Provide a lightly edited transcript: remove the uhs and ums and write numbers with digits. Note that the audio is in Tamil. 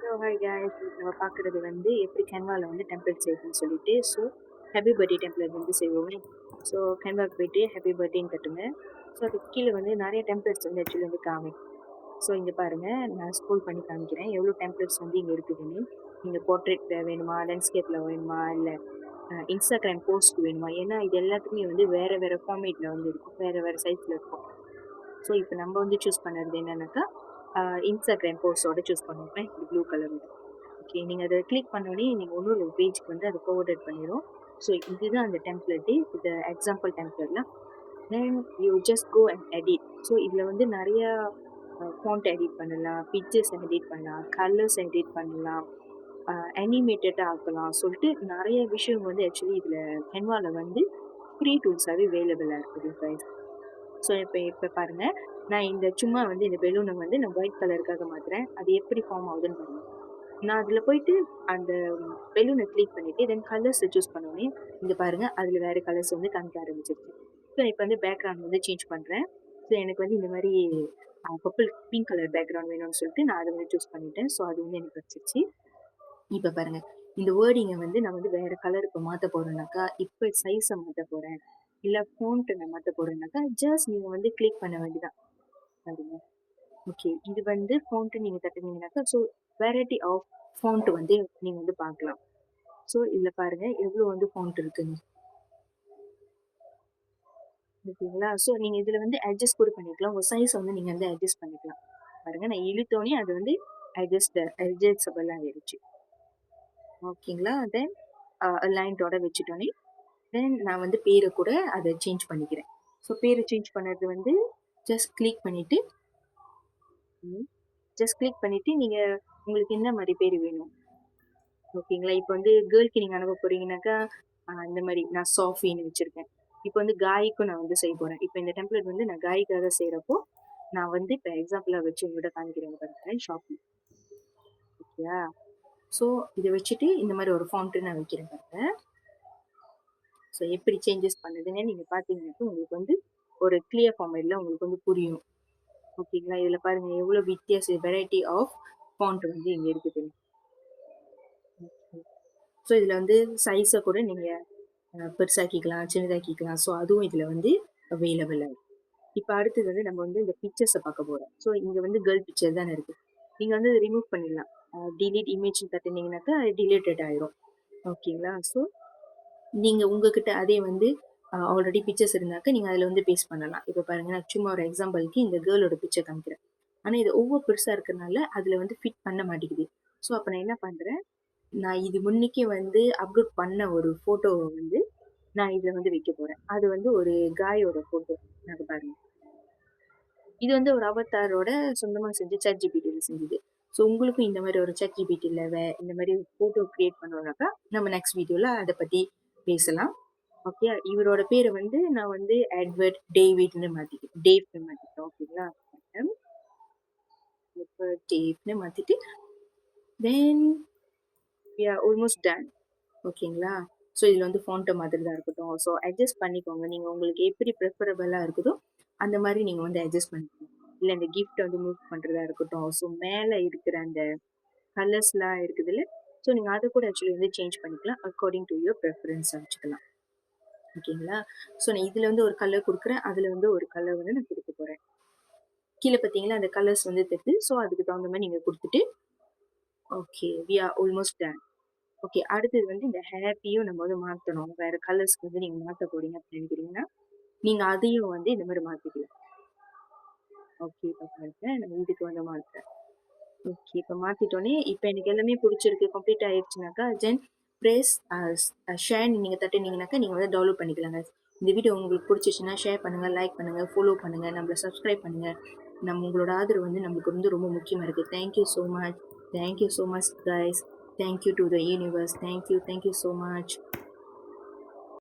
ஹாய் காய்ஸ், நம்ம பார்க்குறது வந்து எப்படி கேன்வாவில் வந்து டெம்ப்ளேட் செய்யுதுன்னு சொல்லிட்டு. ஸோ ஹாப்பி பர்த்டே டெம்ப்ளேட் வந்து செய்வோமே. ஸோ கேன்வாக்கு போயிட்டு ஹாப்பி பர்த்டேன்னு தட்டுங்க. ஸோ அதுக்கு கீழே வந்து நிறைய டெம்ப்ளேட்ஸ் வந்து ஆக்சுவலி வந்து ஸோ இங்கே பாருங்கள், நான் ஸ்க்ரோல் பண்ணி காமிக்கிறேன் எவ்வளோ டெம்ப்ளேட்ஸ் வந்து இங்கே இருக்குதுன்னு. நீங்கள் போர்ட்ரேட்டில் வேணுமா, லேண்ட்ஸ்கேப்பில் வேணுமா, இல்லை இன்ஸ்டாகிராம் போஸ்ட் வேணுமா, ஏன்னா இது எல்லாத்துக்குமே வந்து வேறு வேறு ஃபார்மேட்டில் வந்து இருக்கும், வேறு வேறு சைஸில் இருக்கும். ஸோ இப்போ நம்ம வந்து சூஸ் பண்ணுறது என்னன்னாக்கா இன்ஸ்டாகிராம் போஸ்டோட சூஸ் பண்ணுவேன், இது ப்ளூ கலர். ஓகே, நீங்கள் அதை கிளிக் பண்ணோடனே நீங்கள் இன்னொரு பேஜ்க்கு வந்து அதை ஃபார்வர்ட் பண்ணிடும். ஸோ இதுதான் அந்த டெம்ப்ளேட்டு, இது எக்ஸாம்பிள் டெம்ப்ளேட்லாம். Then you just go and edit. So இதில் வந்து நிறையா ஃபாண்ட் எடிட் பண்ணலாம், பிக்சர்ஸ் எடிட் பண்ணலாம், கலர்ஸ் எடிட் பண்ணலாம், அனிமேட்டடாக ஆக்கலாம் சொல்லிட்டு நிறைய விஷயம் வந்து ஆக்சுவலி இதில் கென்வாவில் வந்து ஃப்ரீ டூல்ஸாகவே அவைலபிளாக இருக்குது கைஸ். ஸோ இப்போ பாருங்கள், நான் இந்த சும்மா வந்து இந்த பெலூனை வந்து நான் ஒயிட் கலருக்காக மாற்றுறேன். அது எப்படி ஃபார்ம் ஆகுதுன்னு பாருங்கள். நான் அதில் போயிட்டு அந்த பெலூனை கிளிக் பண்ணிவிட்டு தென் கலர்ஸை சூஸ் பண்ணோன்னே இங்கே பாருங்கள், அதில் வேறு கலர்ஸ் வந்து காமிக்க ஆரம்பிச்சிருச்சு. ஸோ இப்போ வந்து பேக்ரவுண்ட் வந்து சேஞ்ச் பண்ணுறேன். ஸோ எனக்கு வந்து இந்த மாதிரி பர்பிள் பிங்க் கலர் பேக்ரவுண்ட் வேணும்னு சொல்லிட்டு நான் அதை வந்து சூஸ் பண்ணிட்டேன். ஸோ அது வந்து எனக்கு வச்சிருச்சு. இப்போ பாருங்கள், இந்த வேர்டிங்கை வந்து நான் வந்து வேறு கலருக்கு மாற்ற போகிறேன்னாக்கா, இப்போ சைஸை மாற்ற போகிறேன், இல்லை ஃபோன்ட்டு நான் மாற்ற போகிறேன்னாக்கா ஜஸ்ட் நீங்கள் வந்து கிளிக் பண்ண வேண்டியதான். பாருங்க, ஓகே, இது வந்து ஃபோன்ட்டு நீங்கள் தட்டுனீங்கன்னாக்கா ஸோ வெரைட்டி ஆஃப் ஃபோன்ட்டு வந்து நீங்கள் வந்து பார்க்கலாம். ஸோ இதில் பாருங்கள் எவ்வளோ வந்து ஃபோன்ட் இருக்குன்னு. ஓகேங்களா? ஸோ நீங்கள் இதில் வந்து அட்ஜஸ்ட் கூட பண்ணிக்கலாம், உங்கள் சைஸை வந்து நீங்கள் வந்து அட்ஜஸ்ட் பண்ணிக்கலாம். பாருங்கள், நான் இழுத்தோடனே அது வந்து அட்ஜஸ்டபிள் ஆகிடுச்சு. ஓகேங்களா? தென் லைன்டோட வச்சுட்டோன்னே தென் நான் வந்து பேரை கூட அதை சேஞ்ச் பண்ணிக்கிறேன். ஸோ பேரை சேஞ்ச் பண்ணுறது வந்து ஜஸ்ட் கிளிக் பண்ணிவிட்டு நீங்கள் உங்களுக்கு என்ன மாதிரி பேர் வேணும், ஓகேங்களா? இப்போ வந்து கேர்ள்க்கு நீங்கள் அனுப்ப போகிறீங்கன்னாக்கா இந்த மாதிரி நான் சாஃபின்னு வச்சுருக்கேன். இப்போ வந்து காய்க்கும் நான் வந்து செய்ய போகிறேன். இப்போ இந்த டெம்ப்ளேட் வந்து நான் காய்க்காக செய்கிறப்போ நான் வந்து இப்போ எக்ஸாம்பிளாக வச்சு உங்கள்கிட்ட காமிக்கிறேன் பாருங்கள், ஷாப்பி. ஓகேயா? ஸோ இதை வச்சுட்டு இந்த மாதிரி ஒரு ஃபாண்ட்டு நான் வைக்கிறேன் பாருங்கள். ஸோ எப்படி சேஞ்சஸ் பண்ணுதுன்னு நீங்கள் பார்த்தீங்கன்னாக்கா உங்களுக்கு வந்து ஒரு கிளியர் ஃபார்மேட்டில் உங்களுக்கு வந்து புரியும். ஓகேங்களா? இதில் பாருங்கள் எவ்வளோ வெரைட்டி ஆஃப் ஃபாண்ட் வந்து இங்கே இருக்குது. ஸோ இதில் வந்து சைஸை கூட நீங்கள் பெருசாக்கிக்கலாம், சின்னதாக்கிக்கலாம். ஸோ அதுவும் இதில் வந்து அவைலபிள் ஆகும். இப்போ அடுத்தது வந்து நம்ம வந்து இந்த பிக்சர்ஸை பார்க்க போகிறோம். ஸோ இங்கே வந்து கேர்ள் பிக்சர் தானே இருக்குது, நீங்கள் வந்து ரிமூவ் பண்ணிடலாம். டிலீட் இமேஜ்னு தட்டினீங்கன்னாக்கா அது டிலேட்டட் ஆயிரும். ஓகேங்களா? ஸோ நீங்கள் உங்ககிட்ட அதே வந்து ஆல்ரெடி பிக்சர்ஸ் இருந்தாக்க நீங்கள் அதில் வந்து பேஸ்ட் பண்ணலாம். இப்போ பாருங்கள், நான் சும்மா ஒரு எக்ஸாம்பிளுக்கு இந்த கேர்ளோட பிக்சர் காமிக்கிறேன். ஆனால் இது ஒவ்வொரு பெருசாக இருக்கிறதுனால அதில் வந்து ஃபிட் பண்ண மாட்டேங்குது. ஸோ அப்போ நான் என்ன பண்ணுறேன், நான் இது முன்னிக்கே வந்து அப்லோட் பண்ண ஒரு ஃபோட்டோவை வந்து நான் இதில் வந்து வைக்க போகிறேன். அது வந்து ஒரு காயோட ஃபோட்டோ. அது பாருங்கள், இது வந்து ஒரு அவதாரோட சொந்தமாக செஞ்சு ChatGPTயில் செஞ்சுது. ஸோ உங்களுக்கும் இந்த மாதிரி ஒரு ChatGPTயில் இந்த மாதிரி ஃபோட்டோ க்ரியேட் பண்ணோம்னாக்கா நம்ம நெக்ஸ்ட் வீடியோவில் அதை பற்றி பேசலாம். ஓகே, இவரோட பேரை வந்து நான் வந்து எட்வர்ட் டேவிட்னு மாற்றிட்டேன். ஓகேங்களா? டேவ்னு மாற்றிட்டு தென் we are almost done. ஓகேங்களா? ஸோ இதில் வந்து ஃபாண்ட்டை மாதிரி தான் இருக்கட்டும். ஸோ அட்ஜஸ்ட் பண்ணிக்கோங்க, நீங்கள் உங்களுக்கு எப்படி ப்ரிஃபரபிளாக இருக்குதோ அந்த மாதிரி நீங்கள் வந்து அட்ஜஸ்ட் பண்ணிக்கோங்க. இல்லை இந்த கிஃப்ட்டை வந்து மூவ் பண்ணுறதா இருக்கட்டும், ஸோ மேலே இருக்கிற அந்த கலர்ஸ்லாம் இருக்குதுல்ல, ஸோ நீங்கள் அதை கூட ஆக்சுவலி வந்து சேஞ்ச் பண்ணிக்கலாம், அக்கார்டிங் டு யுவர் ப்ரிஃபரன்ஸ் வச்சுக்கலாம். ஓகேங்களா? ஸோ நான் இதில் வந்து ஒரு கலர் கொடுக்குறேன், அதில் வந்து ஒரு கலர் வந்து நான் கொடுக்க போகிறேன். கீழே பார்த்தீங்களா அந்த கலர்ஸ் வந்து தெரியுது. ஸோ அதுக்கு தகுந்த மாதிரி நீங்கள் கொடுத்துட்டு okay, we are almost done. Okay, அடுத்தது வந்து இந்த ஹேப்பியும் நம்ம வந்து மாற்றணும். வேறு கலர்ஸ்க்கு வந்து நீங்கள் மாற்ற போகிறீங்க அப்படின்னு நினைக்கிறீங்கன்னா நீங்கள் அதையும் வந்து இந்த மாதிரி மாற்றிக்கலாம். ஓகே, இப்போ பாருங்கள், நான் இதுக்கு வந்து மாற்றுறேன். ஓகே, இப்போ மாற்றிட்டோன்னே இப்போ எனக்கு எல்லாமே பிடிச்சிருக்கு, கம்ப்ளீட் ஆகிடுச்சுனாக்கா தென் ப்ரெஸ் ஷேர் நீங்கள் தட்டுனீங்கனாக்கா நீங்கள் வந்து டவுன்லோட் பண்ணிக்கலாங்க. இந்த வீடியோ உங்களுக்கு பிடிச்சிச்சுன்னா ஷேர் பண்ணுங்கள், லைக் பண்ணுங்கள், ஃபாலோ பண்ணுங்கள், நம்மளை சப்ஸ்கிரைப் பண்ணுங்கள். உங்களோட ஆதரவு வந்து நம்மளுக்கு வந்து ரொம்ப முக்கியமாக இருக்குது. Thank you so much guys. Thank you to the universe. Thank you so much.